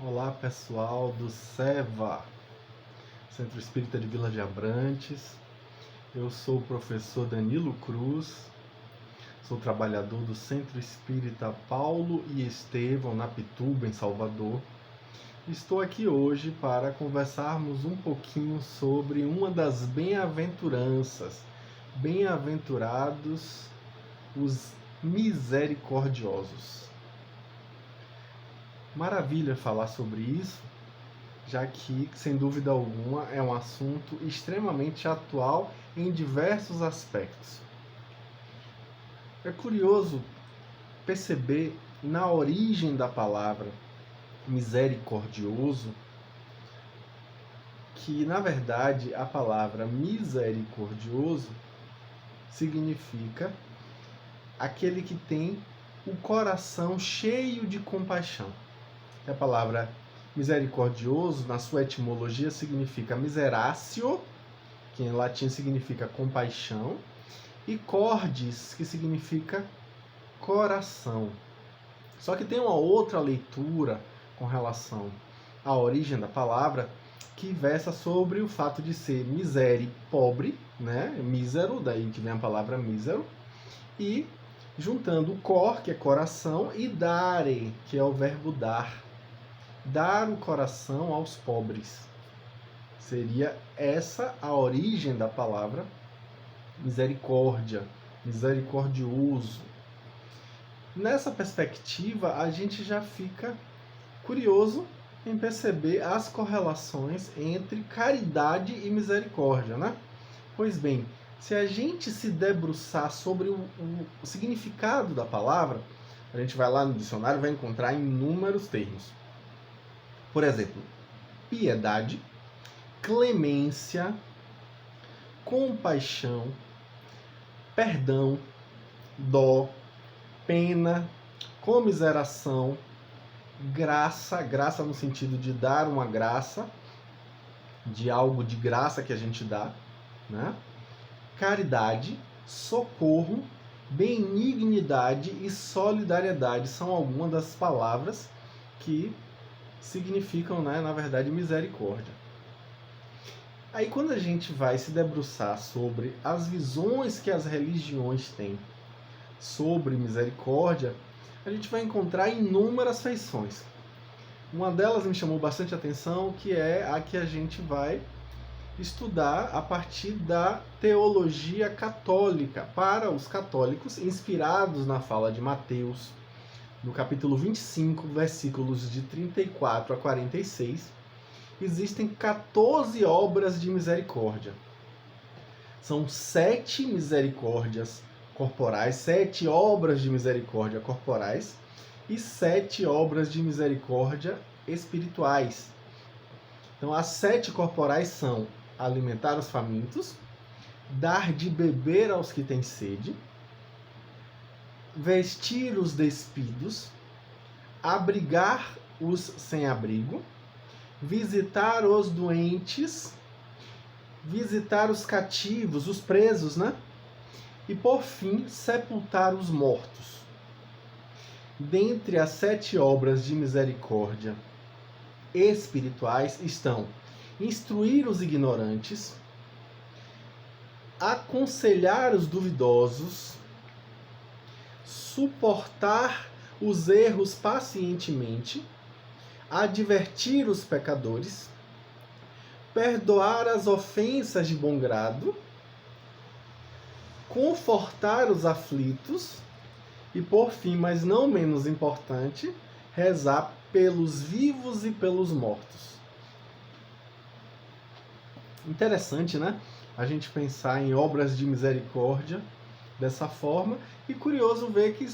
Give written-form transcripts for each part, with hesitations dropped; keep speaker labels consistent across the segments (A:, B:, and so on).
A: Olá pessoal do SEVA, Centro Espírita de Vila de Abrantes. Eu sou o professor Danilo Cruz, sou trabalhador do Centro Espírita Paulo e Estevão, na Pituba, em Salvador. Estou aqui hoje para conversarmos um pouquinho sobre uma das bem-aventuranças. Bem-aventurados os misericordiosos. Maravilha falar sobre isso, já que, sem dúvida alguma, é um assunto extremamente atual em diversos aspectos. É curioso perceber na origem da palavra misericordioso que, na verdade, a palavra misericordioso significa aquele que tem o coração cheio de compaixão. A palavra misericordioso, na sua etimologia, significa miseratio, que em latim significa compaixão, e cordis, que significa coração. Só que tem uma outra leitura com relação à origem da palavra, que versa sobre o fato de ser misere, pobre, né? Mísero, daí que vem a palavra mísero, e juntando o cor, que é coração, e dare, que é o verbo dar. Dar o coração aos pobres. Seria essa a origem da palavra misericórdia, misericordioso. Nessa perspectiva, a gente já fica curioso em perceber as correlações entre caridade e misericórdia, né? Pois bem, se a gente se debruçar sobre o significado da palavra, a gente vai lá no dicionário e vai encontrar inúmeros termos. Por exemplo, piedade, clemência, compaixão, perdão, dó, pena, comiseração, graça, graça no sentido de dar uma graça, de algo de graça que a gente dá, né? Caridade, socorro, benignidade e solidariedade são algumas das palavras que significam, né, na verdade, misericórdia. Aí quando a gente vai se debruçar sobre as visões que as religiões têm sobre misericórdia, a gente vai encontrar inúmeras feições. Uma delas me chamou bastante atenção, que é a que a gente vai estudar a partir da teologia católica, para os católicos, inspirados na fala de Mateus, no capítulo 25, versículos de 34 a 46, existem 14 obras de misericórdia. São 7 misericórdias corporais, 7 obras de misericórdia corporais e 7 obras de misericórdia espirituais. Então, as 7 corporais são alimentar os famintos, dar de beber aos que têm sede, vestir os despidos, abrigar os sem-abrigo, visitar os doentes, visitar os cativos, os presos, né? E, por fim, sepultar os mortos. Dentre as 7 obras de misericórdia espirituais estão instruir os ignorantes, aconselhar os duvidosos, suportar os erros pacientemente, advertir os pecadores, perdoar as ofensas de bom grado, confortar os aflitos e, por fim, mas não menos importante, rezar pelos vivos e pelos mortos. Interessante, né? A gente pensar em obras de misericórdia dessa forma, e curioso ver que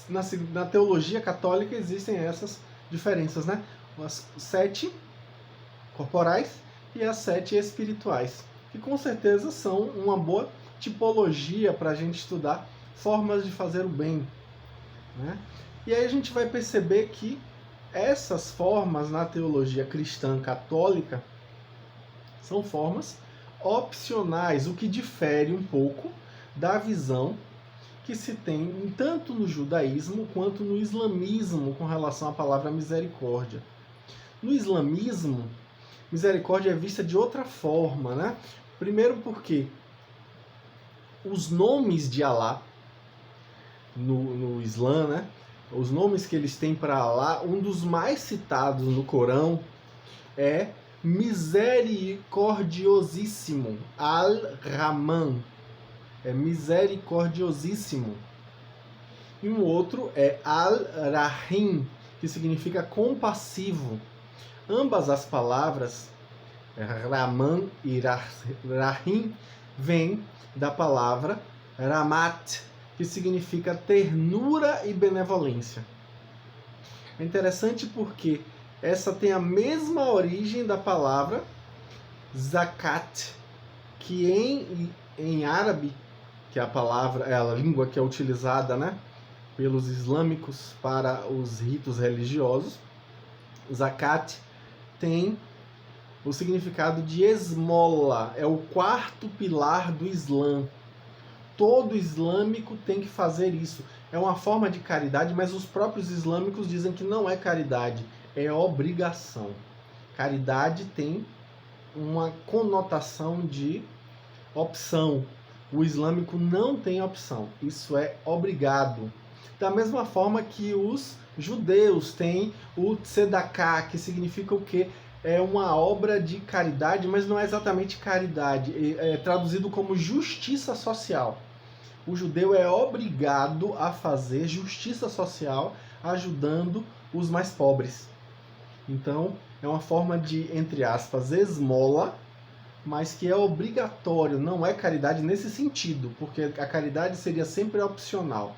A: na teologia católica existem essas diferenças, né? As 7 corporais e as 7 espirituais, que com certeza são uma boa tipologia para a gente estudar formas de fazer o bem, né? E aí a gente vai perceber que essas formas na teologia cristã católica são formas opcionais, o que difere um pouco da visão que se tem tanto no judaísmo quanto no islamismo com relação à palavra misericórdia. No islamismo, misericórdia é vista de outra forma, né? Primeiro porque os nomes de Alá no Islã, né? Os nomes que eles têm para Alá, um dos mais citados no Corão é misericordiosíssimo, Al-Rahman, é misericordiosíssimo. E um outro é Al-Rahim, que significa compassivo. Ambas as palavras, Rahman e Rahim, vêm da palavra Ramat, que significa ternura e benevolência. É interessante porque essa tem a mesma origem da palavra zakat, que em árabe, que é a palavra, é a língua que é utilizada, né, pelos islâmicos para os ritos religiosos. Zakat tem o significado de esmola, é o quarto pilar do Islã. Todo islâmico tem que fazer isso. É uma forma de caridade, mas os próprios islâmicos dizem que não é caridade, é obrigação. Caridade tem uma conotação de opção. O islâmico não tem opção, isso é obrigado. Da mesma forma que os judeus têm o tzedakah, que significa o quê? É uma obra de caridade, mas não é exatamente caridade, é traduzido como justiça social. O judeu é obrigado a fazer justiça social ajudando os mais pobres. Então, é uma forma de, entre aspas, esmola, mas que é obrigatório, não é caridade nesse sentido, porque a caridade seria sempre opcional.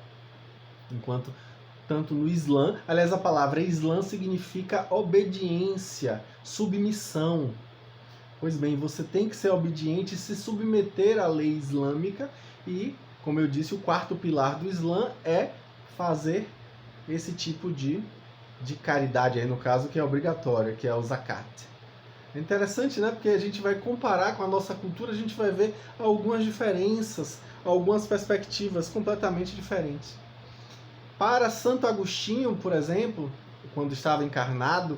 A: Enquanto, tanto no Islã, aliás, a palavra Islã significa obediência, submissão. Pois bem, você tem que ser obediente e se submeter à lei islâmica e, como eu disse, o quarto pilar do Islã é fazer esse tipo de caridade, aí no caso, que é obrigatória, que é o zakat. É interessante, né? Porque a gente vai comparar com a nossa cultura, a gente vai ver algumas diferenças, algumas perspectivas completamente diferentes. Para Santo Agostinho, por exemplo, quando estava encarnado,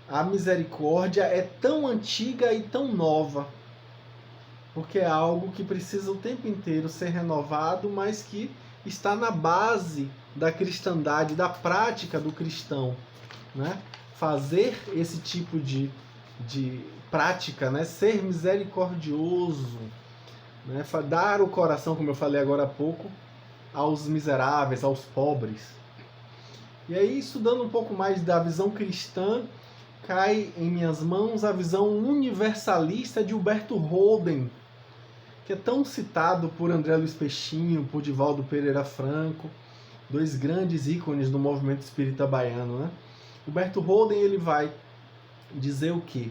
A: a misericórdia é tão antiga e tão nova, porque é algo que precisa o tempo inteiro ser renovado, mas que está na base da cristandade, da prática do cristão, né? Fazer esse tipo de prática, né? Ser misericordioso, né? Dar o coração, como eu falei agora há pouco, aos miseráveis, aos pobres. E aí, estudando um pouco mais da visão cristã, cai em minhas mãos a visão universalista de Huberto Holden, que é tão citado por André Luiz Peixinho, por Divaldo Pereira Franco, dois grandes ícones do movimento espírita baiano, né? Huberto Holden, ele vai dizer o quê?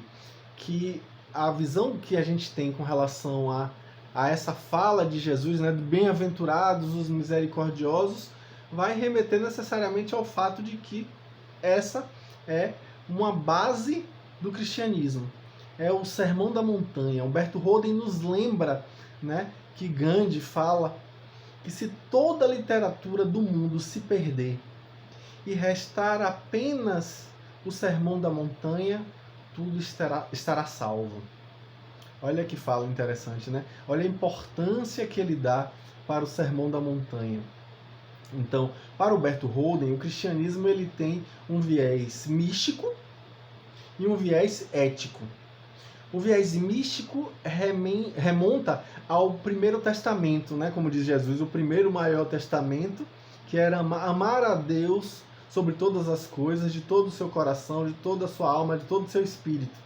A: Que a visão que a gente tem com relação a essa fala de Jesus, né, bem-aventurados os misericordiosos, vai remeter necessariamente ao fato de que essa é uma base do cristianismo. É o Sermão da Montanha. Huberto Holden nos lembra, né, que Gandhi fala que se toda a literatura do mundo se perder e restar apenas o Sermão da Montanha, tudo estará salvo. Olha que fala interessante, né? Olha a importância que ele dá para o Sermão da Montanha. Então, para Huberto Holden, o cristianismo ele tem um viés místico e um viés ético. O viés místico remonta ao Primeiro Testamento, né? Como diz Jesus, o primeiro maior testamento, que era amar a Deus sobre todas as coisas, de todo o seu coração, de toda a sua alma, de todo o seu espírito.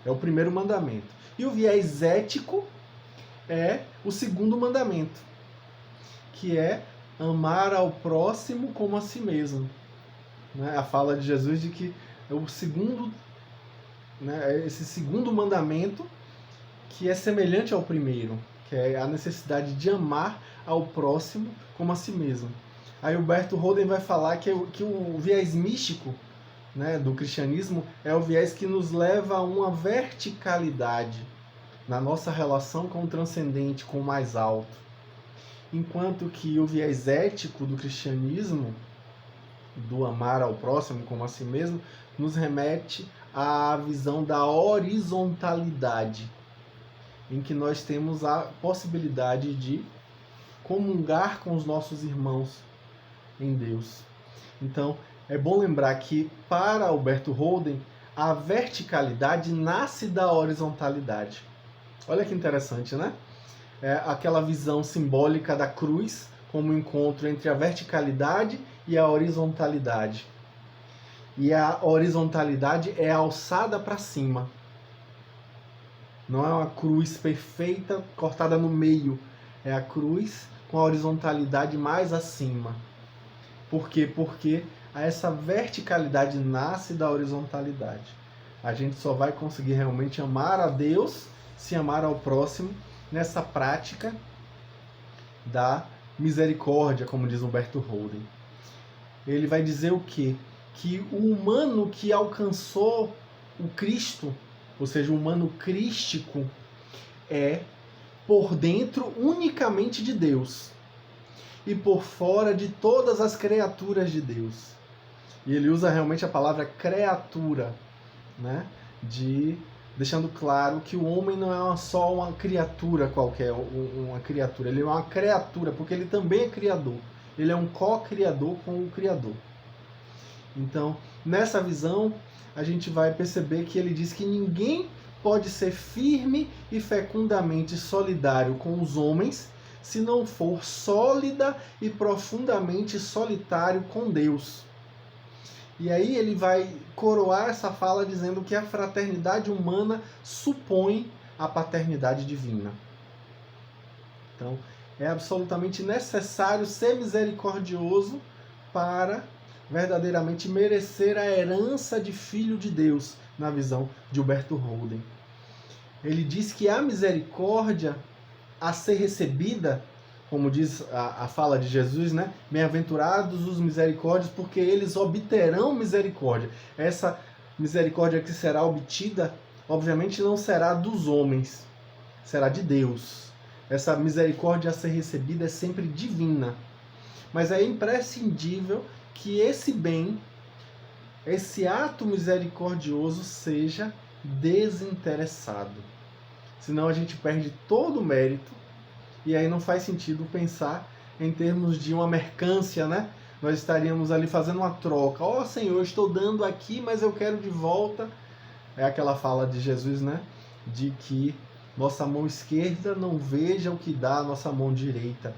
A: É o primeiro mandamento. E o viés ético é o segundo mandamento, que é amar ao próximo como a si mesmo. Né? A fala de Jesus de que é o segundo, né, esse segundo mandamento que é semelhante ao primeiro, que é a necessidade de amar ao próximo como a si mesmo. Aí Huberto Holden vai falar que o viés místico, né, do cristianismo é o viés que nos leva a uma verticalidade na nossa relação com o transcendente, com o mais alto. Enquanto que o viés ético do cristianismo do amar ao próximo como a si mesmo, nos remete à visão da horizontalidade, em que nós temos a possibilidade de comungar com os nossos irmãos em Deus. Então, é bom lembrar que, para Alberto Holden, a verticalidade nasce da horizontalidade. Olha que interessante, né? É aquela visão simbólica da cruz como um encontro entre a verticalidade e a horizontalidade. E a horizontalidade é alçada para cima. Não é uma cruz perfeita cortada no meio. É a cruz com a horizontalidade mais acima. Por quê? Porque essa verticalidade nasce da horizontalidade. A gente só vai conseguir realmente amar a Deus, se amar ao próximo, nessa prática da misericórdia, como diz Humberto Holden. Ele vai dizer o quê? Que o humano que alcançou o Cristo, ou seja, o humano crístico, é por dentro unicamente de Deus e por fora de todas as criaturas de Deus. E ele usa realmente a palavra criatura, né? Deixando claro que o homem não é só uma criatura qualquer, uma criatura. Ele é uma criatura, porque ele também é criador. Ele é um co-criador com o Criador. Então, nessa visão, a gente vai perceber que ele diz que ninguém pode ser firme e fecundamente solidário com os homens se não for sólida e profundamente solitário com Deus. E aí ele vai coroar essa fala dizendo que a fraternidade humana supõe a paternidade divina. Então, é absolutamente necessário ser misericordioso para verdadeiramente merecer a herança de filho de Deus, na visão de Humberto Holden. Ele diz que a misericórdia a ser recebida, como diz a fala de Jesus, né? Bem-aventurados os misericórdios, porque eles obterão misericórdia. Essa misericórdia que será obtida, obviamente não será dos homens, será de Deus. Essa misericórdia a ser recebida é sempre divina. Mas é imprescindível que esse bem, esse ato misericordioso seja desinteressado. Senão a gente perde todo o mérito e aí não faz sentido pensar em termos de uma mercância, né? Nós estaríamos ali fazendo uma troca. Ó, Senhor, estou dando aqui, mas eu quero de volta. É aquela fala de Jesus, né? De que nossa mão esquerda não veja o que dá a nossa mão direita.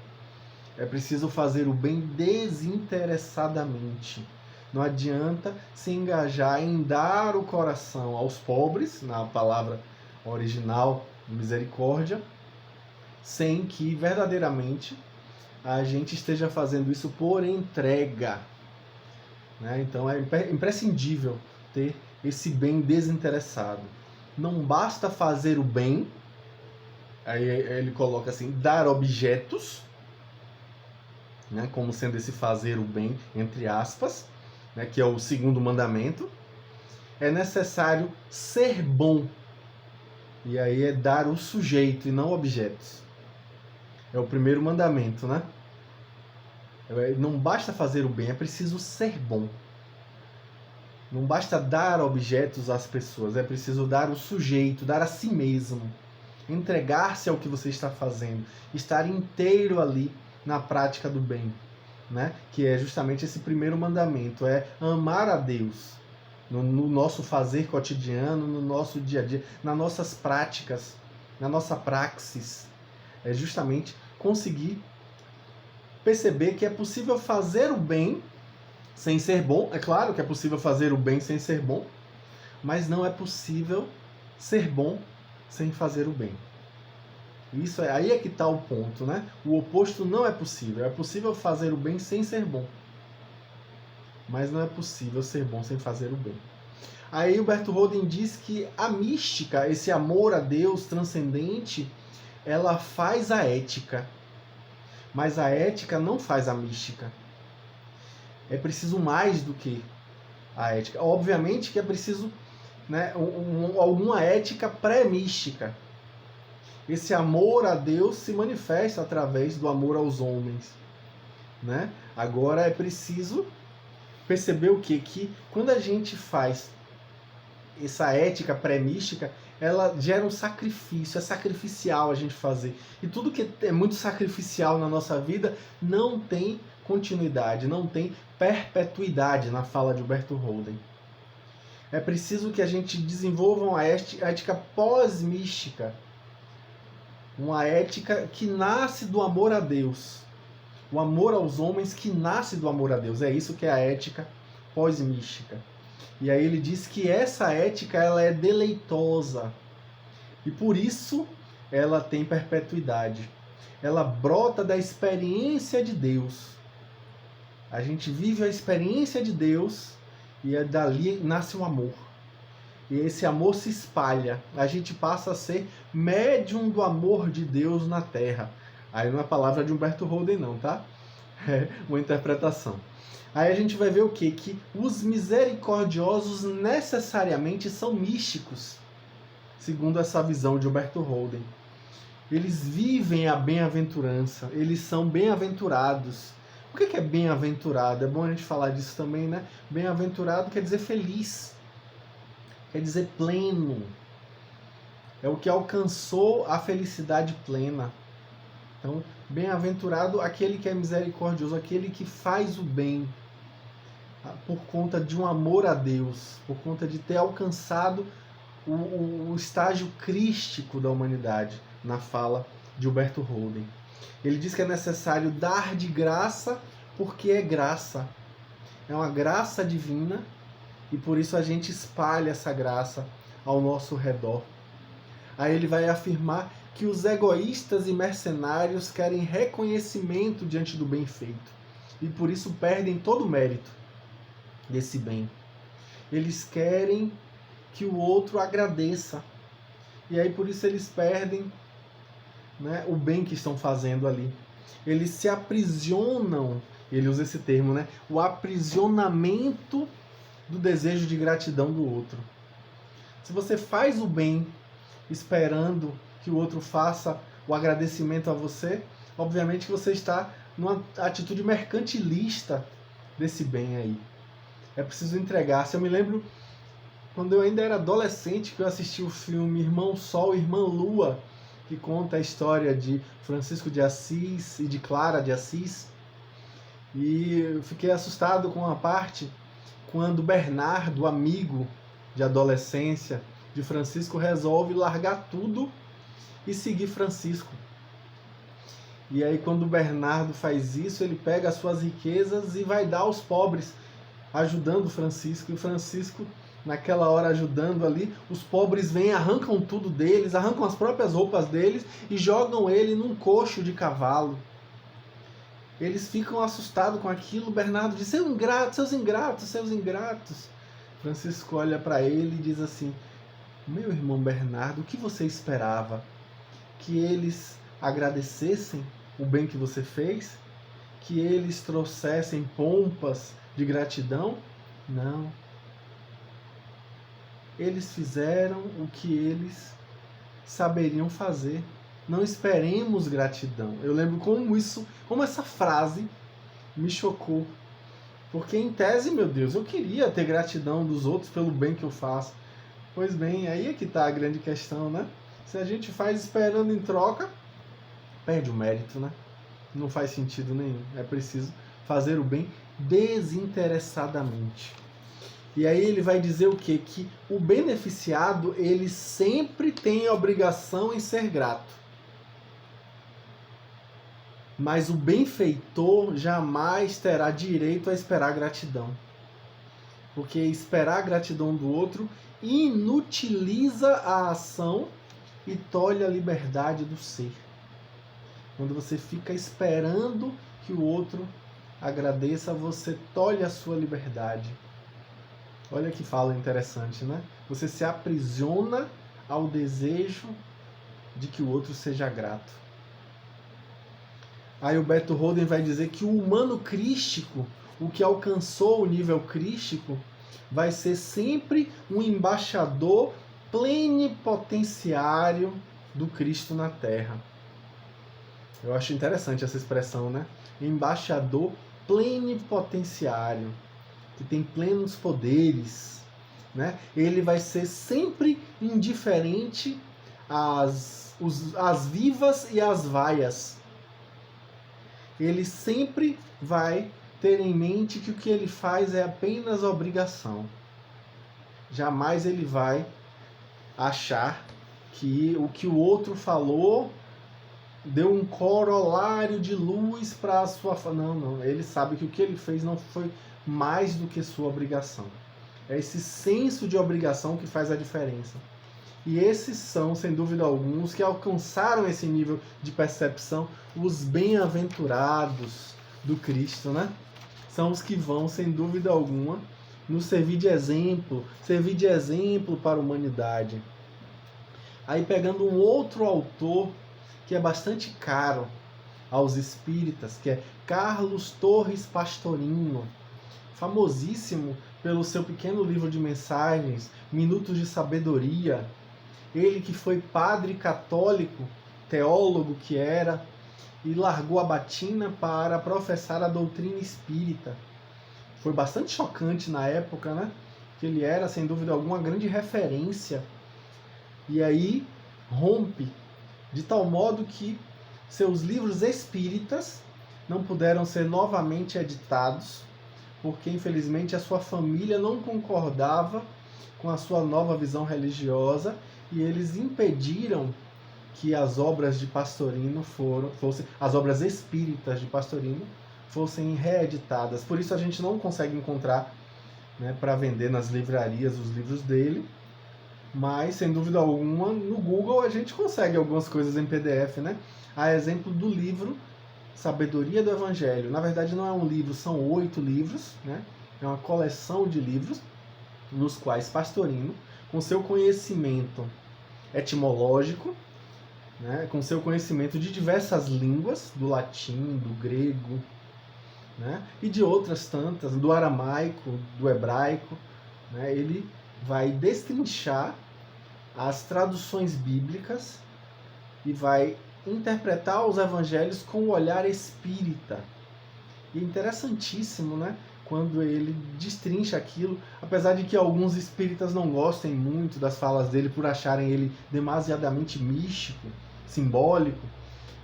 A: É preciso fazer o bem desinteressadamente. Não adianta se engajar em dar o coração aos pobres, na palavra original, misericórdia, sem que verdadeiramente a gente esteja fazendo isso por entrega. Né? Então é imprescindível ter esse bem desinteressado. Não basta fazer o bem, aí ele coloca assim, dar objetos, né, como sendo esse fazer o bem, entre aspas, né, que é o segundo mandamento. É necessário ser bom. E aí é dar o sujeito e não objetos. É o primeiro mandamento, né? Não basta fazer o bem, é preciso ser bom. Não basta dar objetos às pessoas, é preciso dar o sujeito, dar a si mesmo. Entregar-se ao que você está fazendo. Estar inteiro ali na prática do bem, né? Que é justamente esse primeiro mandamento, é amar a Deus no nosso fazer cotidiano, no nosso dia a dia, nas nossas práticas, na nossa praxis. É justamente conseguir perceber que é possível fazer o bem sem ser bom. É claro que é possível fazer o bem sem ser bom, mas não é possível ser bom sem fazer o bem. Isso aí é que está o ponto, né? O oposto não é possível. É possível fazer o bem sem ser bom, mas não é possível ser bom sem fazer o bem. Aí Humberto Holden diz que a mística, esse amor a Deus transcendente, ela faz a ética, mas a ética não faz a mística. É preciso mais do que a ética. Obviamente que é preciso, né, alguma ética pré-mística. Esse amor a Deus se manifesta através do amor aos homens, né? Agora é preciso percebeu o quê? Que quando a gente faz essa ética pré-mística, ela gera um sacrifício, é sacrificial a gente fazer. E tudo que é muito sacrificial na nossa vida não tem continuidade, não tem perpetuidade, na fala de Humberto Holden. É preciso que a gente desenvolva uma ética pós-mística, uma ética que nasce do amor a Deus, o amor aos homens que nasce do amor a Deus. É isso que é a ética pós-mística. E aí ele diz que essa ética ela é deleitosa e por isso ela tem perpetuidade. Ela brota da experiência de Deus. A gente vive a experiência de Deus e dali nasce um amor. E esse amor se espalha. A gente passa a ser médium do amor de Deus na Terra. Aí não é a palavra de Humberto Holden não, tá? É uma interpretação. Aí a gente vai ver o quê? Que os misericordiosos necessariamente são místicos, segundo essa visão de Humberto Holden. Eles vivem a bem-aventurança, eles são bem-aventurados. O que é bem-aventurado? É bom a gente falar disso também, né? Bem-aventurado quer dizer feliz, quer dizer pleno. É o que alcançou a felicidade plena. Então, bem-aventurado aquele que é misericordioso, aquele que faz o bem por conta de um amor a Deus, por conta de ter alcançado o estágio crístico da humanidade, na fala de Humberto Holden. Ele diz que é necessário dar de graça porque é graça. É uma graça divina e por isso a gente espalha essa graça ao nosso redor. Aí ele vai afirmar que os egoístas e mercenários querem reconhecimento diante do bem feito e por isso perdem todo o mérito desse bem. Eles querem que o outro agradeça e aí por isso eles perdem, né, o bem que estão fazendo ali. Eles se aprisionam, ele usa esse termo, né, o aprisionamento do desejo de gratidão do outro. Se você faz o bem esperando que o outro faça o agradecimento a você, obviamente que você está numa atitude mercantilista desse bem aí. É preciso entregar-se. Eu me lembro quando eu ainda era adolescente que eu assisti o filme Irmão Sol e Irmã Lua, que conta a história de Francisco de Assis e de Clara de Assis. E eu fiquei assustado com uma parte quando Bernardo, amigo de adolescência de Francisco, resolve largar tudo e seguir Francisco. E aí quando Bernardo faz isso, ele pega as suas riquezas e vai dar aos pobres, ajudando Francisco. E Francisco, naquela hora ajudando ali, os pobres vêm, arrancam tudo deles, arrancam as próprias roupas deles e jogam ele num coxo de cavalo. Eles ficam assustados com aquilo. Bernardo diz: seus ingratos, seus ingratos, seus ingratos. Francisco olha para ele e diz assim: meu irmão Bernardo, o que você esperava? Que eles agradecessem o bem que você fez? Que eles trouxessem pompas de gratidão? Não. Eles fizeram o que eles saberiam fazer. Não esperemos gratidão. Eu lembro como essa frase me chocou. Porque em tese, meu Deus, eu queria ter gratidão dos outros pelo bem que eu faço. Pois bem, aí é que está a grande questão, né? Se a gente faz esperando em troca, perde o mérito, né? Não faz sentido nenhum. É preciso fazer o bem desinteressadamente. E aí ele vai dizer o quê? Que o beneficiado, ele sempre tem a obrigação em ser grato. Mas o benfeitor jamais terá direito a esperar gratidão. Porque esperar a gratidão do outro inutiliza a ação e tolhe a liberdade do ser. Quando você fica esperando que o outro agradeça, você tolhe a sua liberdade. Olha que fala interessante, né? Você se aprisiona ao desejo de que o outro seja grato. Aí o Humberto Holden vai dizer que o humano crístico, o que alcançou o nível crístico, vai ser sempre um embaixador plenipotenciário do Cristo na Terra. Eu acho interessante essa expressão, né? Embaixador plenipotenciário. que tem plenos poderes, né? Ele vai ser sempre indiferente às vivas e às vaias. Ele sempre vai ter em mente que o que ele faz é apenas obrigação. Jamais ele vai achar que o que o outro falou deu um corolário de luz para a sua... Não. Ele sabe que o que ele fez não foi mais do que sua obrigação. É esse senso de obrigação que faz a diferença. E esses são, sem dúvida alguma, os que alcançaram esse nível de percepção, os bem-aventurados do Cristo, né? São os que vão, sem dúvida alguma, nos servir de exemplo para a humanidade. Aí pegando um outro autor que é bastante caro aos espíritas, que é Carlos Torres Pastorino, famosíssimo pelo seu pequeno livro de mensagens, Minutos de Sabedoria. Ele que foi padre católico, teólogo que era, e largou a batina para professar a doutrina espírita. Foi bastante chocante na época, né? Que ele era, sem dúvida alguma, uma grande referência. E aí rompe de tal modo que seus livros espíritas não puderam ser novamente editados, porque infelizmente a sua família não concordava com a sua nova visão religiosa e eles impediram que as obras de Pastorino fossem as obras espíritas de Pastorino fossem reeditadas. Por isso a gente não consegue encontrar, né, para vender nas livrarias os livros dele, mas sem dúvida alguma no Google a gente consegue algumas coisas em PDF, né? A exemplo do livro Sabedoria do Evangelho. Na verdade não é um livro, são 8 livros, né? É uma coleção de livros nos quais Pastorino, com seu conhecimento etimológico, né, com seu conhecimento de diversas línguas, do latim, do grego, né, e de outras tantas, do aramaico, do hebraico, né, ele vai destrinchar as traduções bíblicas e vai interpretar os evangelhos com o olhar espírita. E é interessantíssimo, né, quando ele destrincha aquilo, apesar de que alguns espíritas não gostem muito das falas dele por acharem ele demasiadamente místico, simbólico,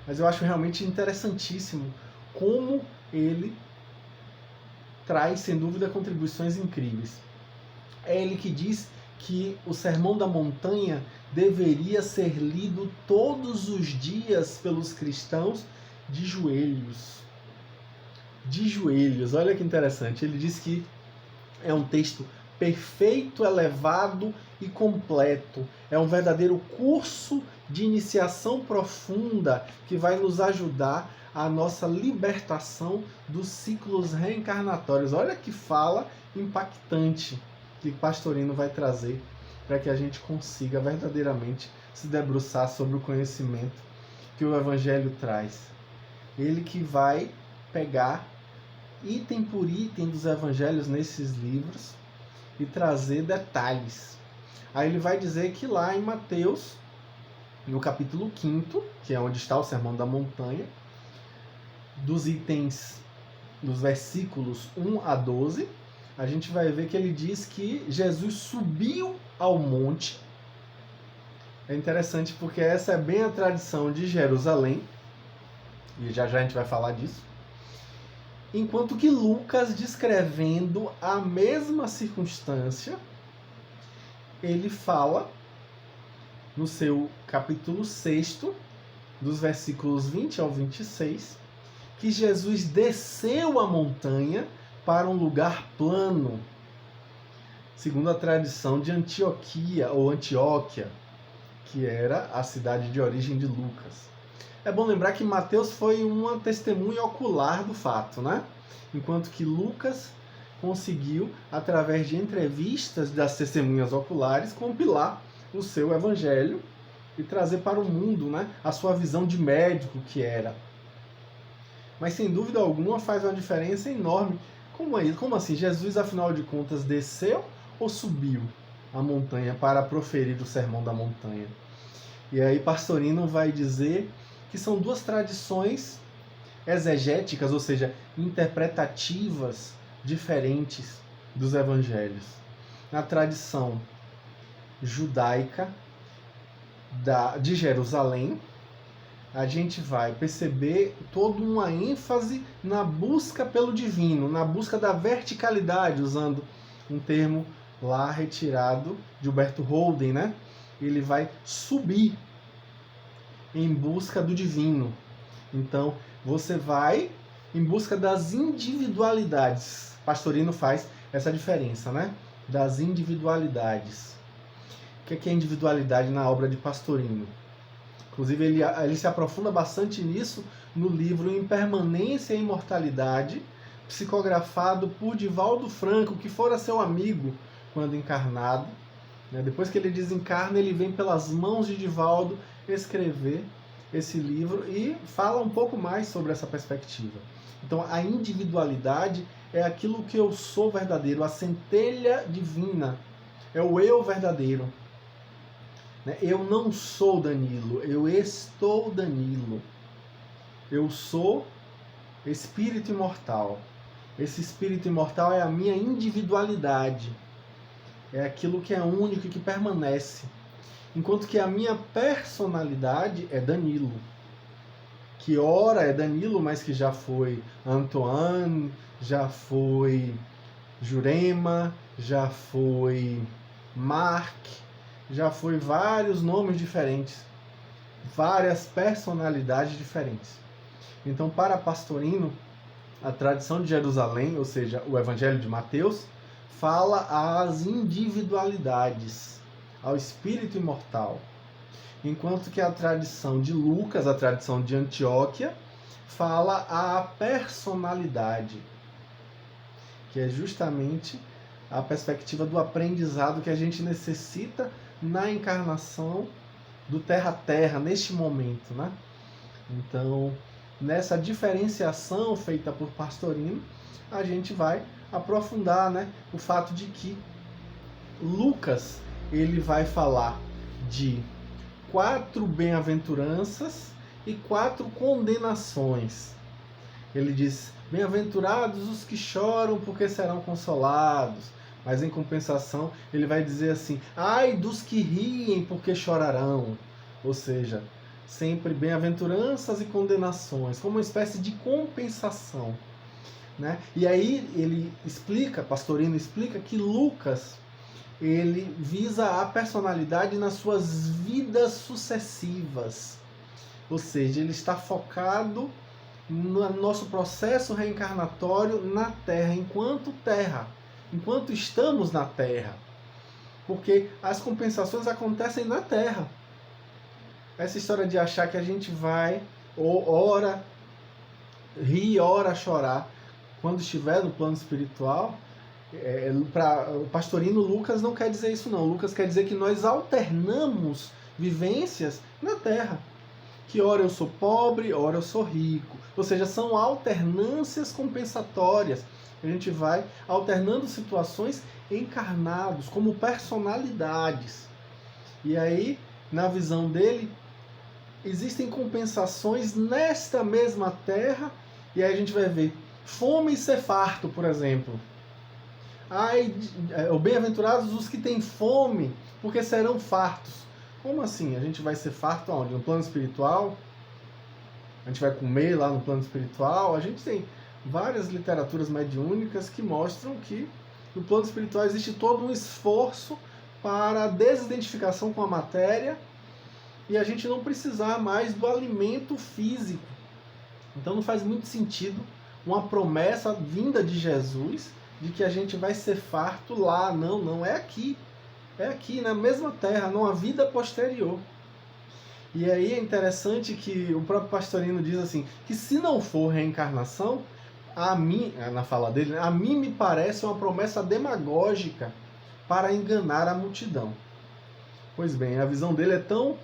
A: mas eu acho realmente interessantíssimo como ele traz, sem dúvida, contribuições incríveis. É ele que diz que o Sermão da Montanha deveria ser lido todos os dias pelos cristãos de joelhos. De joelhos, olha que interessante. Ele diz que é um texto perfeito, elevado e completo. É um verdadeiro curso de iniciação profunda que vai nos ajudar à nossa libertação dos ciclos reencarnatórios. Olha que fala impactante que Pastorino vai trazer para que a gente consiga verdadeiramente se debruçar sobre o conhecimento que o Evangelho traz. Ele que vai pegar item por item dos evangelhos nesses livros e trazer detalhes. Aí ele vai dizer que lá em Mateus, no capítulo 5, que é onde está o Sermão da Montanha, dos versículos 1 a 12, a gente vai ver que ele diz que Jesus subiu ao monte. É interessante porque essa é bem a tradição de Jerusalém, e já já a gente vai falar disso. Enquanto que Lucas, descrevendo a mesma circunstância, ele fala no seu capítulo 6, dos versículos 20 ao 26, que Jesus desceu a montanha para um lugar plano, segundo a tradição de Antioquia ou Antioquia, que era a cidade de origem de Lucas. É bom lembrar que Mateus foi uma testemunha ocular do fato, né? Enquanto que Lucas conseguiu, através de entrevistas das testemunhas oculares, compilar o seu evangelho e trazer para o mundo, né, a sua visão de médico que era. Mas sem dúvida alguma faz uma diferença enorme. Como assim? Jesus, afinal de contas, desceu ou subiu a montanha para proferir o Sermão da Montanha? E aí Pastorino vai dizer que são duas tradições exegéticas, ou seja, interpretativas diferentes. dos evangelhos. Na tradição judaica de Jerusalém, a gente vai perceber toda uma ênfase na busca pelo divino, na busca da verticalidade, usando um termo lá retirado de Huberto Holden, né? Ele vai subir em busca do divino. Então, você vai em busca das individualidades. Pastorino faz essa diferença, né? Das individualidades. O que é individualidade na obra de Pastorino? Inclusive, ele se aprofunda bastante nisso no livro Impermanência e Imortalidade, psicografado por Divaldo Franco, que fora seu amigo quando encarnado. Depois que ele desencarna, ele vem pelas mãos de Divaldo escrever esse livro e fala um pouco mais sobre essa perspectiva. Então, a individualidade é aquilo que eu sou verdadeiro, a centelha divina, é o eu verdadeiro. Eu não sou Danilo, eu estou Danilo. Eu sou espírito imortal. Esse espírito imortal é a minha individualidade. É aquilo que é único e que permanece. Enquanto que a minha personalidade é Danilo. Que ora é Danilo, mas que já foi Antoine, já foi Jurema, já foi Marc, já foi vários nomes diferentes, várias personalidades diferentes. Então, para Pastorino, a tradição de Jerusalém, ou seja, o Evangelho de Mateus, fala às individualidades, ao espírito imortal. Enquanto que a tradição de Lucas, a tradição de Antioquia, fala à personalidade, que é justamente a perspectiva do aprendizado que a gente necessita na encarnação do terra-terra, neste momento, né? Então, nessa diferenciação feita por Pastorino, a gente vai aprofundar, né, o fato de que Lucas ele vai falar de 4 bem-aventuranças e 4 condenações. Ele diz: bem-aventurados os que choram, porque serão consolados. Mas em compensação, ele vai dizer assim: ai dos que riem, porque chorarão. Ou seja, sempre bem-aventuranças e condenações, como uma espécie de compensação. Né? E aí ele explica, Pastorino explica, que Lucas ele visa a personalidade nas suas vidas sucessivas. Ou seja, ele está focado no nosso processo reencarnatório na Terra, enquanto estamos na Terra. Porque as compensações acontecem na Terra. Essa história de achar que a gente vai, ora rir, ora chorar, quando estiver no plano espiritual, para o Pastorino, Lucas não quer dizer isso não. Lucas quer dizer que nós alternamos vivências na Terra. Que ora eu sou pobre, ora eu sou rico. Ou seja, são alternâncias compensatórias. A gente vai alternando situações encarnados, como personalidades. E aí, na visão dele, existem compensações nesta mesma terra. E aí a gente vai ver fome e ser farto, por exemplo. Ai, bem-aventurados os que têm fome, porque serão fartos. Como assim? A gente vai ser farto aonde? No plano espiritual? A gente vai comer lá no plano espiritual? A gente tem várias literaturas mediúnicas que mostram que no plano espiritual existe todo um esforço para a desidentificação com a matéria e a gente não precisar mais do alimento físico. Então não faz muito sentido uma promessa vinda de Jesus de que a gente vai ser farto lá. Não, é aqui. É aqui, na mesma terra, numa vida posterior. E aí é interessante que o próprio Pastorino diz assim, que se não for reencarnação, a mim, na fala dele, a mim me parece uma promessa demagógica para enganar a multidão. Pois bem, a visão dele é tão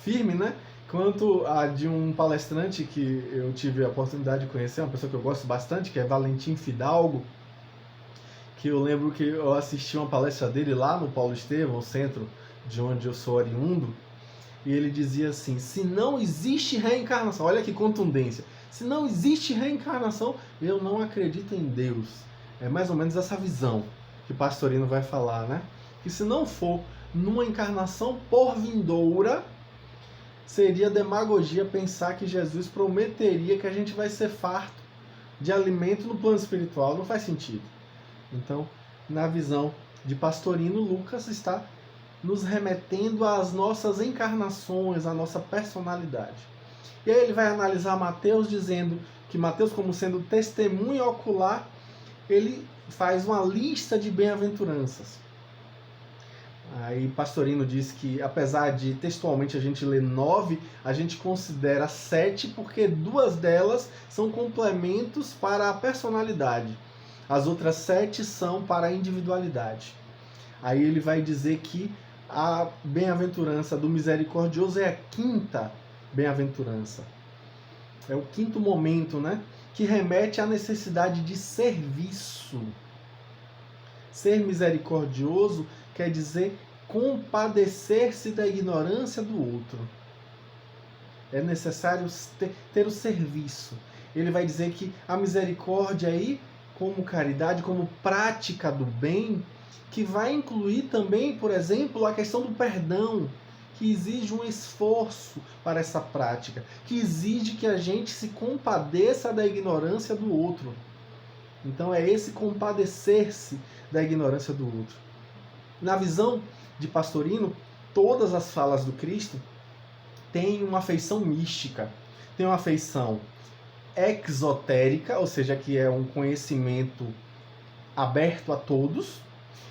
A: firme, né, quanto a de um palestrante que eu tive a oportunidade de conhecer, uma pessoa que eu gosto bastante, que é Valentim Fidalgo, que eu lembro que eu assisti uma palestra dele lá no Paulo Estevão, o centro de onde eu sou oriundo, e ele dizia assim, se não existe reencarnação, olha que contundência, se não existe reencarnação, eu não acredito em Deus. É mais ou menos essa visão. que Pastorino vai falar, né? Que se não for numa encarnação por vindoura, seria demagogia pensar que Jesus prometeria que a gente vai ser farto de alimento no plano espiritual. Não faz sentido. Então, na visão de Pastorino, Lucas está nos remetendo às nossas encarnações, à nossa personalidade. E aí ele vai analisar Mateus, dizendo que Mateus, como sendo testemunha ocular, ele faz uma lista de bem-aventuranças. Aí Pastorino diz que, apesar de textualmente a gente ler 9, a gente considera 7 porque 2 delas são complementos para a personalidade. As outras 7 são para a individualidade. Aí ele vai dizer que a bem-aventurança do misericordioso é a quinta bem-aventurança. É o quinto momento, né? Que remete à necessidade de serviço. Ser misericordioso quer dizer compadecer-se da ignorância do outro. É necessário ter o serviço. Ele vai dizer que a misericórdia aí, como caridade, como prática do bem, que vai incluir também, por exemplo, a questão do perdão, que exige um esforço para essa prática, que exige que a gente se compadeça da ignorância do outro. Então é esse compadecer-se da ignorância do outro. Na visão de Pastorino, todas as falas do Cristo têm uma feição mística, tem uma feição exotérica, ou seja, que é um conhecimento aberto a todos,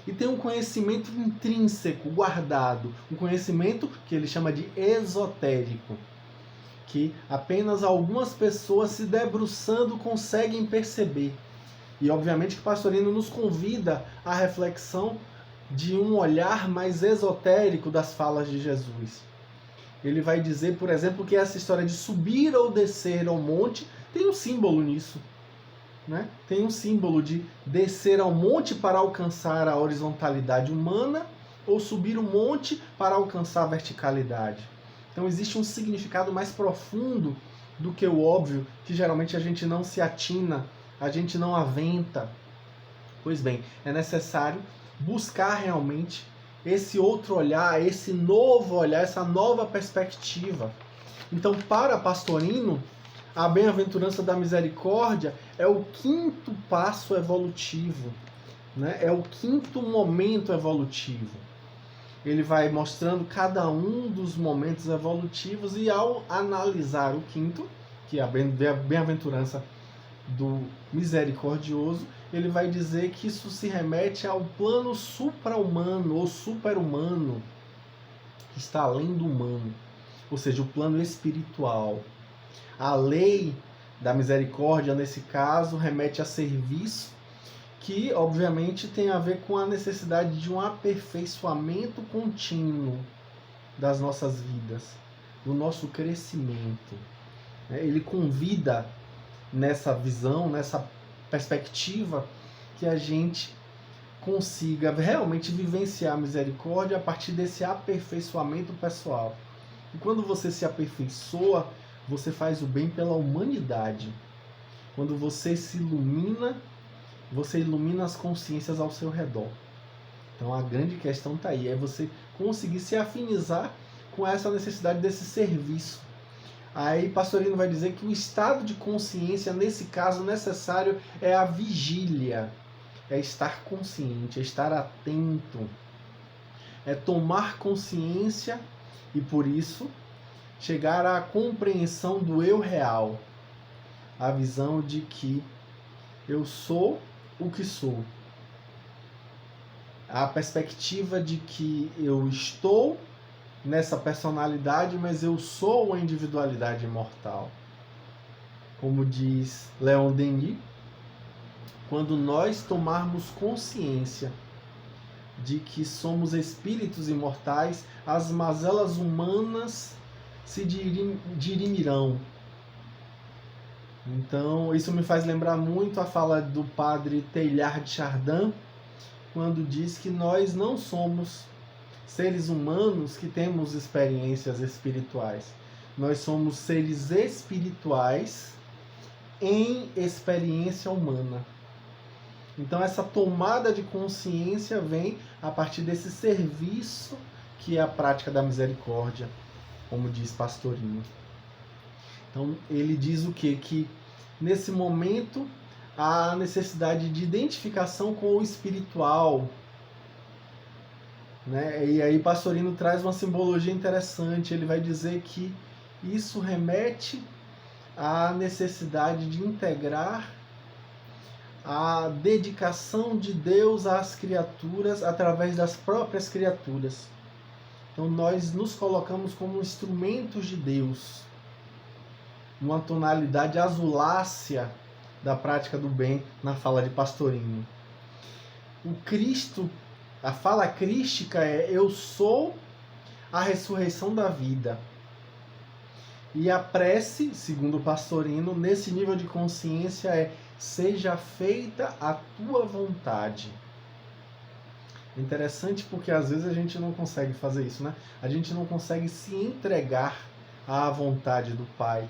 A: e tem um conhecimento intrínseco, guardado, um conhecimento que ele chama de esotérico, que apenas algumas pessoas se debruçando conseguem perceber. E obviamente que Pastorino nos convida à reflexão de um olhar mais esotérico das falas de Jesus. Ele vai dizer, por exemplo, que essa história de subir ou descer ao monte tem um símbolo nisso. Né? Tem um símbolo de descer ao monte para alcançar a horizontalidade humana ou subir o monte para alcançar a verticalidade. Então existe um significado mais profundo do que o óbvio, que geralmente a gente não se atina, a gente não aventa. Pois bem, é necessário buscar realmente esse outro olhar, esse novo olhar, essa nova perspectiva. Então, para Pastorino, a bem-aventurança da misericórdia é o quinto passo evolutivo, né? É o quinto momento evolutivo. Ele vai mostrando cada um dos momentos evolutivos e ao analisar o quinto, que é a bem-aventurança do misericordioso, ele vai dizer que isso se remete ao plano supra-humano ou super-humano, que está além do humano, ou seja, o plano espiritual. A lei da misericórdia, nesse caso, remete a serviço, que obviamente tem a ver com a necessidade de um aperfeiçoamento contínuo das nossas vidas, do nosso crescimento. Ele convida nessa visão, nessa perspectiva, que a gente consiga realmente vivenciar a misericórdia a partir desse aperfeiçoamento pessoal. E quando você se aperfeiçoa, você faz o bem pela humanidade. Quando você se ilumina, você ilumina as consciências ao seu redor. Então a grande questão está aí, é você conseguir se afinizar com essa necessidade desse serviço. Aí Pastorino vai dizer que o estado de consciência, nesse caso necessário, é a vigília. É estar consciente, é estar atento. É tomar consciência e, por isso, chegar à compreensão do eu real. A visão de que eu sou o que sou. A perspectiva de que eu estou nessa personalidade, mas eu sou uma individualidade imortal. Como diz Leon Denis, quando nós tomarmos consciência de que somos espíritos imortais, as mazelas humanas se dirimirão. Então, isso me faz lembrar muito a fala do padre Teilhard de Chardin, quando diz que nós não somos seres humanos que temos experiências espirituais. Nós somos seres espirituais em experiência humana. Então essa tomada de consciência vem a partir desse serviço que é a prática da misericórdia, como diz Pastorino. Então ele diz o quê? Que nesse momento há necessidade de identificação com o espiritual, né? E aí Pastorino traz uma simbologia interessante. Ele vai dizer que isso remete à necessidade de integrar a dedicação de Deus às criaturas através das próprias criaturas. Então nós nos colocamos como instrumentos de Deus, numa tonalidade azulácea da prática do bem na fala de Pastorino. O Cristo, a fala crística é: eu sou a ressurreição da vida. E a prece, segundo Pastorino, nesse nível de consciência é: seja feita a tua vontade. Interessante porque às vezes a gente não consegue fazer isso, né? A gente não consegue se entregar à vontade do Pai.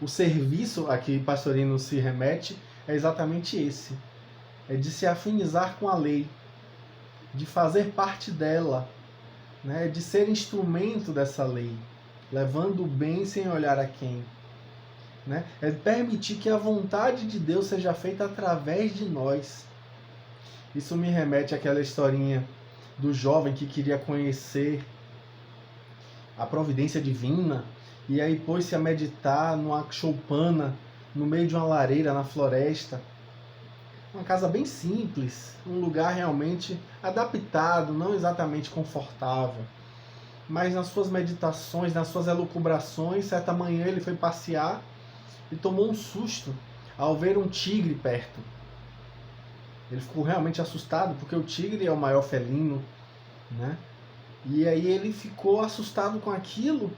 A: O serviço a que Pastorino se remete é exatamente esse. É de se afinizar com a lei, de fazer parte dela, né? De ser instrumento dessa lei, levando o bem sem olhar a quem. Né? É permitir que a vontade de Deus seja feita através de nós. Isso me remete àquela historinha do jovem que queria conhecer a providência divina e aí pôs-se a meditar numa choupana no meio de uma lareira na floresta. Uma casa bem simples, um lugar realmente adaptado, não exatamente confortável. Mas nas suas meditações, nas suas elucubrações, certa manhã ele foi passear e tomou um susto ao ver um tigre perto. Ele ficou realmente assustado, porque o tigre é o maior felino, né? E aí ele ficou assustado com aquilo,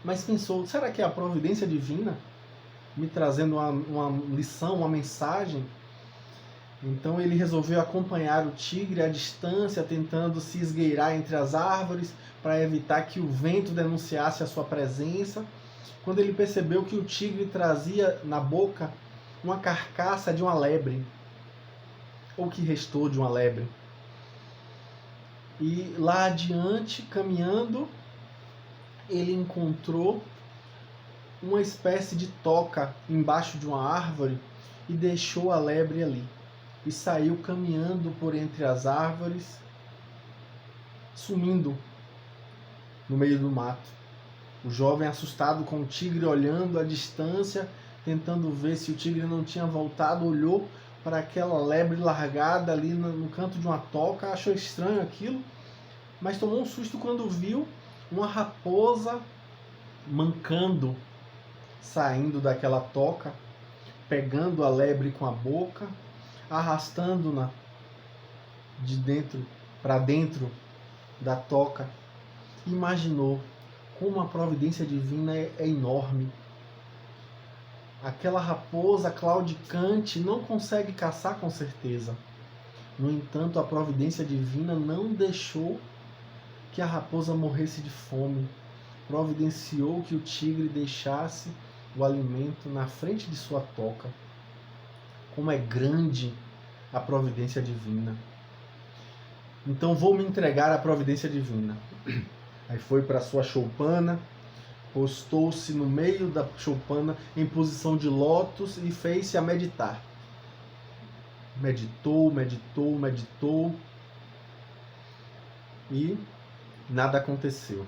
A: mas pensou: será que é a providência divina me trazendo uma lição, uma mensagem? Então ele resolveu acompanhar o tigre à distância, tentando se esgueirar entre as árvores para evitar que o vento denunciasse a sua presença. Quando ele percebeu que o tigre trazia na boca uma carcaça de uma lebre, ou que restou de uma lebre. E lá adiante, caminhando, ele encontrou uma espécie de toca embaixo de uma árvore e deixou a lebre ali. E saiu caminhando por entre as árvores, sumindo no meio do mato. O jovem, assustado com o tigre, olhando à distância, tentando ver se o tigre não tinha voltado, olhou para aquela lebre largada ali no canto de uma toca, achou estranho aquilo, mas tomou um susto quando viu uma raposa mancando, saindo daquela toca, pegando a lebre com a boca, arrastando-na de dentro para dentro da toca. Imaginou como a providência divina é enorme. Aquela raposa claudicante não consegue caçar com certeza. No entanto, a providência divina não deixou que a raposa morresse de fome. Providenciou que o tigre deixasse o alimento na frente de sua toca. Como é grande a providência divina. Então vou me entregar à providência divina. Aí foi para sua choupana, postou-se no meio da choupana em posição de lótus e fez-se a meditar. Meditou e nada aconteceu.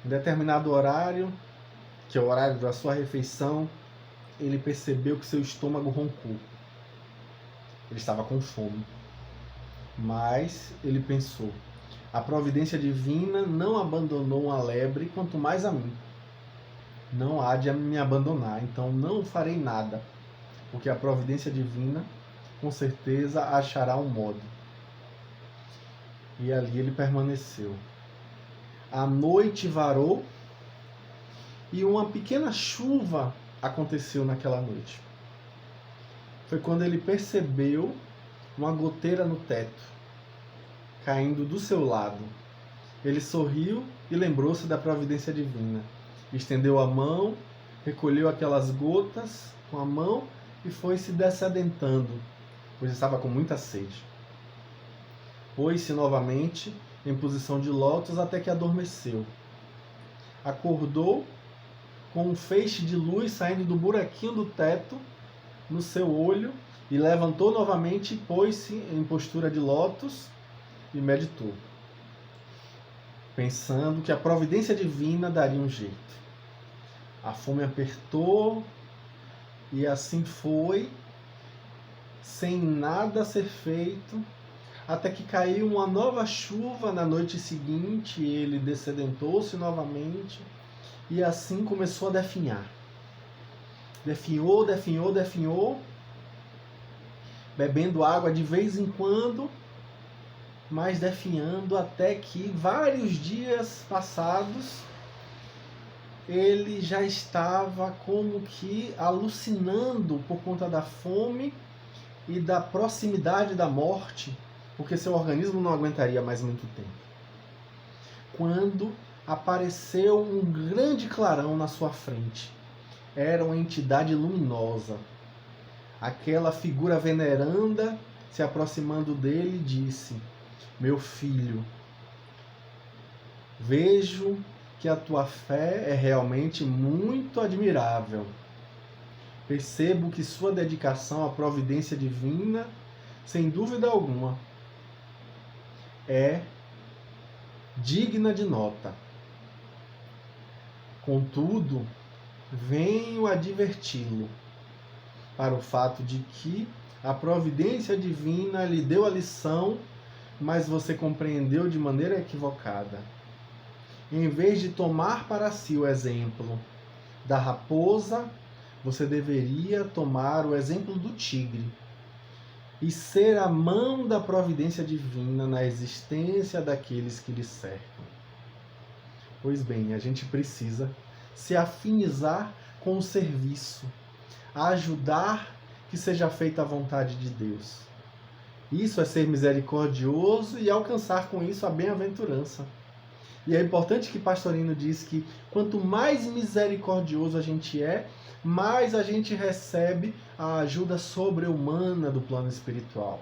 A: Em determinado horário, que é o horário da sua refeição, ele percebeu que seu estômago roncou. Ele estava com fome. Mas ele pensou: a providência divina não abandonou uma lebre, quanto mais a mim. Não há de me abandonar, então não farei nada, porque a providência divina com certeza achará um modo. E ali ele permaneceu. A noite varou e uma pequena chuva aconteceu naquela noite. Foi quando ele percebeu uma goteira no teto, caindo do seu lado. Ele sorriu e lembrou-se da providência divina. Estendeu a mão, recolheu aquelas gotas com a mão e foi se dessedentando, pois estava com muita sede. Pôs-se novamente em posição de lótus até que adormeceu. Acordou com um feixe de luz saindo do buraquinho do teto no seu olho e levantou novamente e pôs-se em postura de lótus e meditou, pensando que a providência divina daria um jeito. A fome apertou e assim foi, sem nada ser feito, até que caiu uma nova chuva na noite seguinte, ele dessedentou-se novamente e assim começou a definhar. Definhou, bebendo água de vez em quando, mas definhando até que vários dias passados ele já estava como que alucinando por conta da fome e da proximidade da morte, porque seu organismo não aguentaria mais muito tempo. Quando apareceu um grande clarão na sua frente, era uma entidade luminosa. Aquela figura veneranda se aproximando dele disse: meu filho, vejo que a tua fé é realmente muito admirável. Percebo que sua dedicação à providência divina, sem dúvida alguma, é digna de nota. Contudo, venho adverti-lo para o fato de que a providência divina lhe deu a lição, mas você compreendeu de maneira equivocada. Em vez de tomar para si o exemplo da raposa, você deveria tomar o exemplo do tigre e ser a mão da providência divina na existência daqueles que lhe cercam. Pois bem, a gente precisa se afinizar com o serviço, ajudar que seja feita a vontade de Deus. Isso é ser misericordioso e alcançar com isso a bem-aventurança. E é importante que Pastorino diz que quanto mais misericordioso a gente é, mais a gente recebe a ajuda sobre-humana do plano espiritual.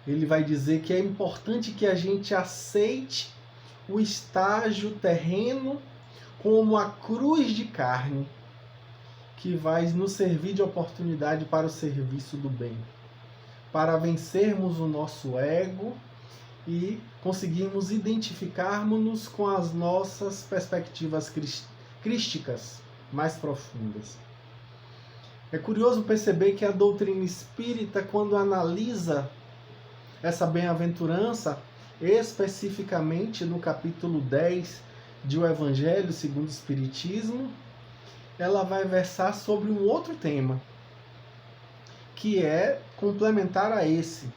A: Ele vai dizer que é importante que a gente aceite o estágio terreno como a cruz de carne, que vai nos servir de oportunidade para o serviço do bem, para vencermos o nosso ego e conseguirmos identificarmos-nos com as nossas perspectivas crísticas mais profundas. É curioso perceber que a doutrina espírita, quando analisa essa bem-aventurança, especificamente no capítulo 10 de O Evangelho segundo o Espiritismo, ela vai versar sobre um outro tema, que é complementar a esse.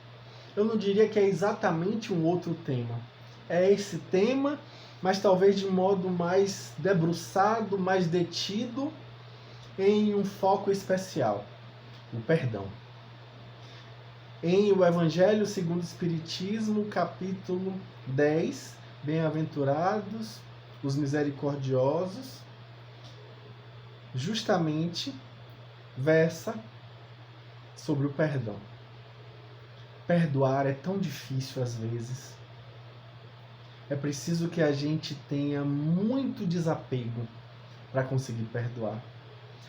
A: Eu não diria que é exatamente um outro tema. É esse tema, mas talvez de modo mais debruçado, mais detido, em um foco especial: o perdão. Em O Evangelho segundo o Espiritismo, capítulo 10, Bem-aventurados os misericordiosos, justamente versa sobre o perdão. Perdoar é tão difícil às vezes. É preciso que a gente tenha muito desapego para conseguir perdoar.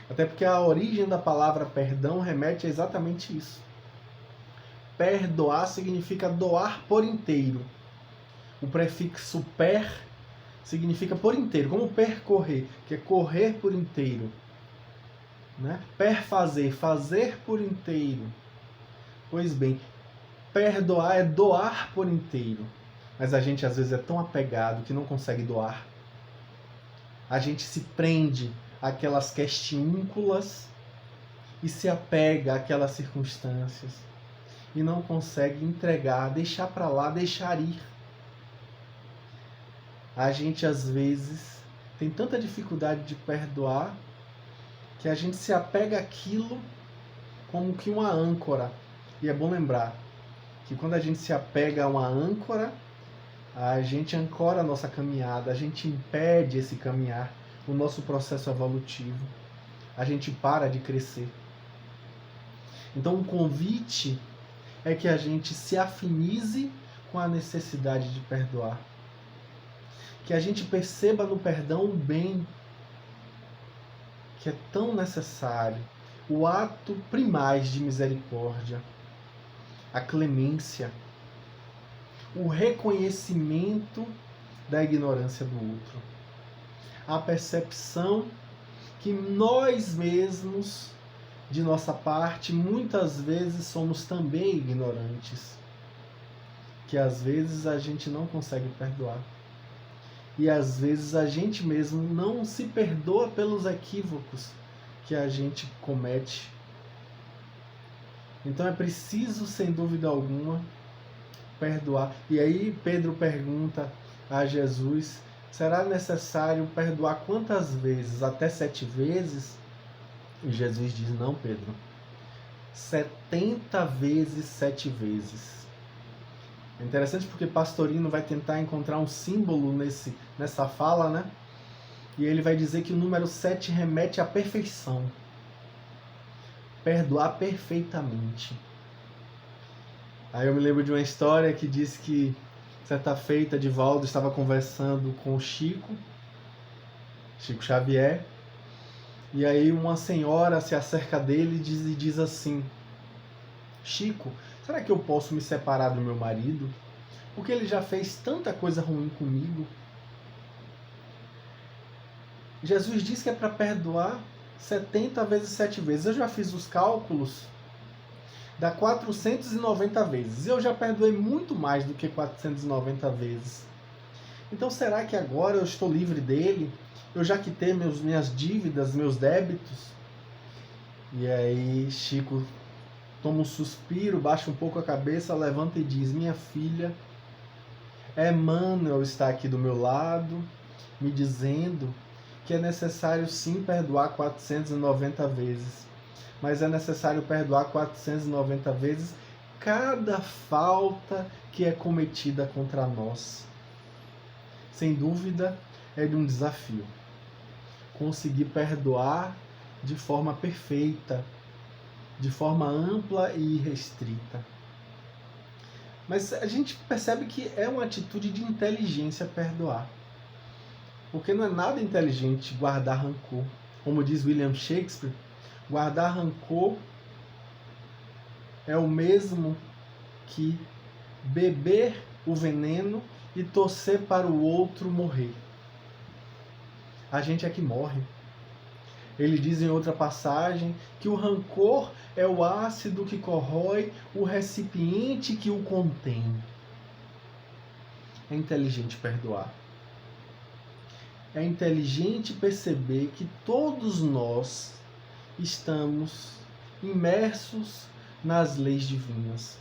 A: Até porque a origem da palavra perdão remete a exatamente isso. Perdoar significa doar por inteiro. O prefixo per significa por inteiro, como percorrer, que é correr por inteiro. Né? Perfazer, fazer por inteiro. Pois bem, perdoar é doar por inteiro. Mas a gente às vezes é tão apegado que não consegue doar. A gente se prende àquelas questiúnculas e se apega àquelas circunstâncias e não consegue entregar, deixar para lá, deixar ir. A gente às vezes tem tanta dificuldade de perdoar que a gente se apega àquilo como que uma âncora. E é bom lembrar que quando a gente se apega a uma âncora, a gente ancora a nossa caminhada, a gente impede esse caminhar, o nosso processo evolutivo. a gente para de crescer. Então o convite é que a gente se afinize com a necessidade de perdoar. Que a gente perceba no perdão o bem que é tão necessário, o ato primaz de misericórdia, a clemência, o reconhecimento da ignorância do outro, a percepção que nós mesmos, de nossa parte, muitas vezes somos também ignorantes, que às vezes a gente não consegue perdoar. E às vezes a gente mesmo não se perdoa pelos equívocos que a gente comete. Então é preciso, sem dúvida alguma, perdoar. E aí Pedro pergunta a Jesus, será necessário perdoar quantas vezes? Até 7 vezes? E Jesus diz, não, Pedro, 70 vezes 7 vezes. É interessante porque Pastorino vai tentar encontrar um símbolo nessa fala, né? E ele vai dizer que o número 7 remete à perfeição. Perdoar perfeitamente. Aí eu me lembro de uma história que diz que, certa feita, Divaldo estava conversando com o Chico Xavier, e aí uma senhora se acerca dele e diz assim, Chico, será que eu posso me separar do meu marido? Porque ele já fez tanta coisa ruim comigo. Jesus diz que é para perdoar 70 vezes 7 vezes. Eu já fiz os cálculos, dá 490 vezes. Eu já perdoei muito mais do que 490 vezes. Então será que agora eu estou livre dele? Eu já quitei minhas dívidas, meus débitos? E aí Chico toma um suspiro, baixa um pouco a cabeça, levanta e diz, minha filha, Emmanuel está aqui do meu lado, me dizendo que é necessário sim perdoar 490 vezes. Mas é necessário perdoar 490 vezes cada falta que é cometida contra nós. Sem dúvida, é de um desafio. Conseguir perdoar de forma perfeita, de forma ampla e restrita. Mas a gente percebe que é uma atitude de inteligência perdoar. Porque não é nada inteligente guardar rancor. Como diz William Shakespeare, guardar rancor é o mesmo que beber o veneno e torcer para o outro morrer. A gente é que morre. Ele diz em outra passagem que o rancor é o ácido que corrói o recipiente que o contém. É inteligente perdoar. É inteligente perceber que todos nós estamos imersos nas leis divinas.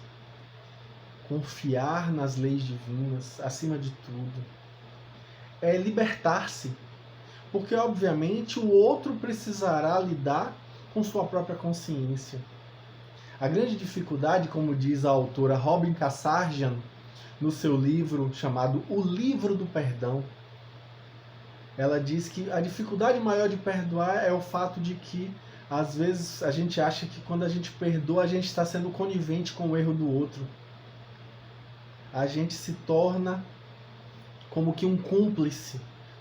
A: Confiar nas leis divinas, acima de tudo, é libertar-se. Porque, obviamente, o outro precisará lidar com sua própria consciência. A grande dificuldade, como diz a autora Robin Kassarjian, no seu livro chamado O Livro do Perdão, ela diz que a dificuldade maior de perdoar é o fato de que, às vezes, a gente acha que quando a gente perdoa, a gente está sendo conivente com o erro do outro. A gente se torna como que um cúmplice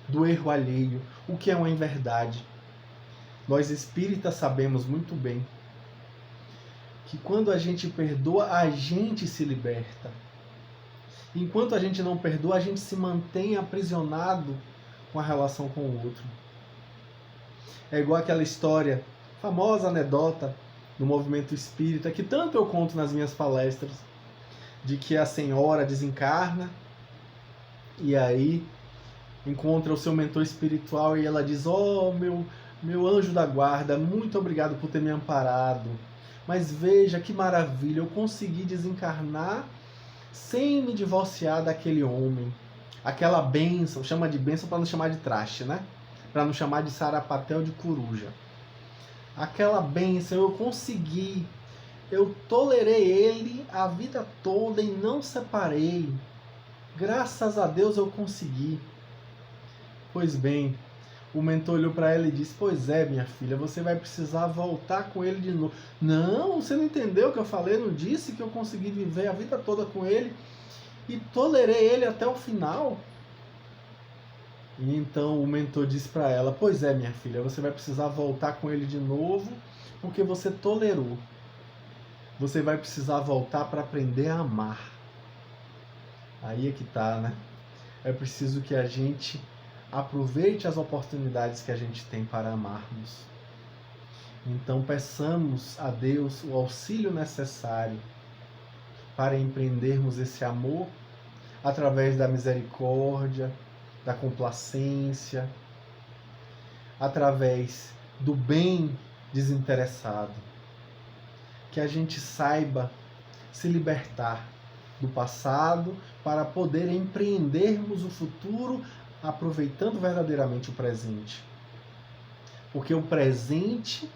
A: do erro alheio, o que é uma inverdade. Nós espíritas sabemos muito bem que quando a gente perdoa, a gente se liberta. Enquanto a gente não perdoa, a gente se mantém aprisionado com a relação com o outro. É igual aquela história, famosa anedota do movimento espírita, que tanto eu conto nas minhas palestras, de que a senhora desencarna e aí encontra o seu mentor espiritual e ela diz, meu anjo da guarda, muito obrigado por ter me amparado. Mas veja que maravilha, eu consegui desencarnar sem me divorciar daquele homem. Aquela bênção, chama de bênção para não chamar de traste, né? Para não chamar de sarapatel de coruja. Aquela bênção eu consegui. Eu tolerei ele a vida toda e não separei. Graças a Deus eu consegui. Pois bem, O mentor olhou para ela e disse: pois é, minha filha, você vai precisar voltar com ele de novo. Não, você não entendeu o que eu falei? Eu não disse que eu consegui viver a vida toda com ele e tolerei ele até o final? E então o mentor disse para ela: pois é, minha filha, você vai precisar voltar com ele de novo porque você tolerou. Você vai precisar voltar para aprender a amar. Aí é que tá, né? É preciso que a gente aproveite as oportunidades que a gente tem para amarmos. Então peçamos a Deus o auxílio necessário para empreendermos esse amor através da misericórdia, da complacência, através do bem desinteressado. Que a gente saiba se libertar do passado para poder empreendermos o futuro aproveitando verdadeiramente o presente. Porque o presente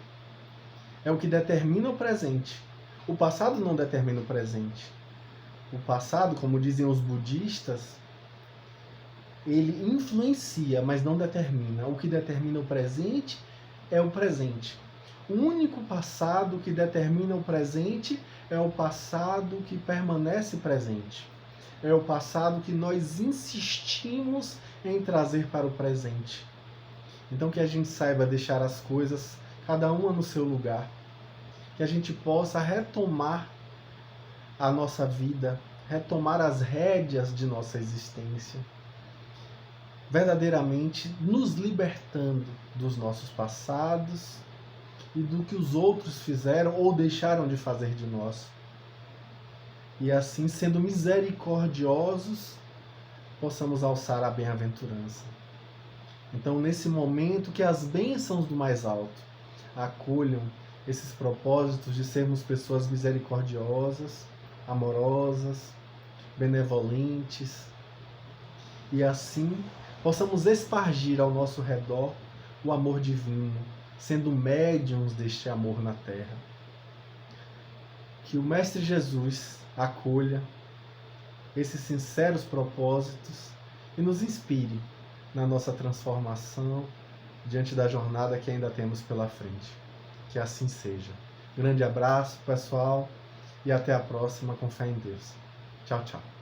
A: é o que determina o presente. O passado não determina o presente. O passado, como dizem os budistas, ele influencia, mas não determina. O que determina o presente é o presente. O único passado que determina o presente é o passado que permanece presente. É o passado que nós insistimos em trazer para o presente. Então que a gente saiba deixar as coisas, cada uma no seu lugar. Que a gente possa retomar a nossa vida, retomar as rédeas de nossa existência. Verdadeiramente nos libertando dos nossos passados e do que os outros fizeram ou deixaram de fazer de nós. E assim, sendo misericordiosos, possamos alçar a bem-aventurança. Então, nesse momento, que as bênçãos do mais alto acolham esses propósitos de sermos pessoas misericordiosas, amorosas, benevolentes, e assim possamos espargir ao nosso redor o amor divino, sendo médiuns deste amor na terra. Que o Mestre Jesus acolha esses sinceros propósitos e nos inspire na nossa transformação diante da jornada que ainda temos pela frente. Que assim seja. Grande abraço, pessoal, e até a próxima, com fé em Deus. Tchau, tchau.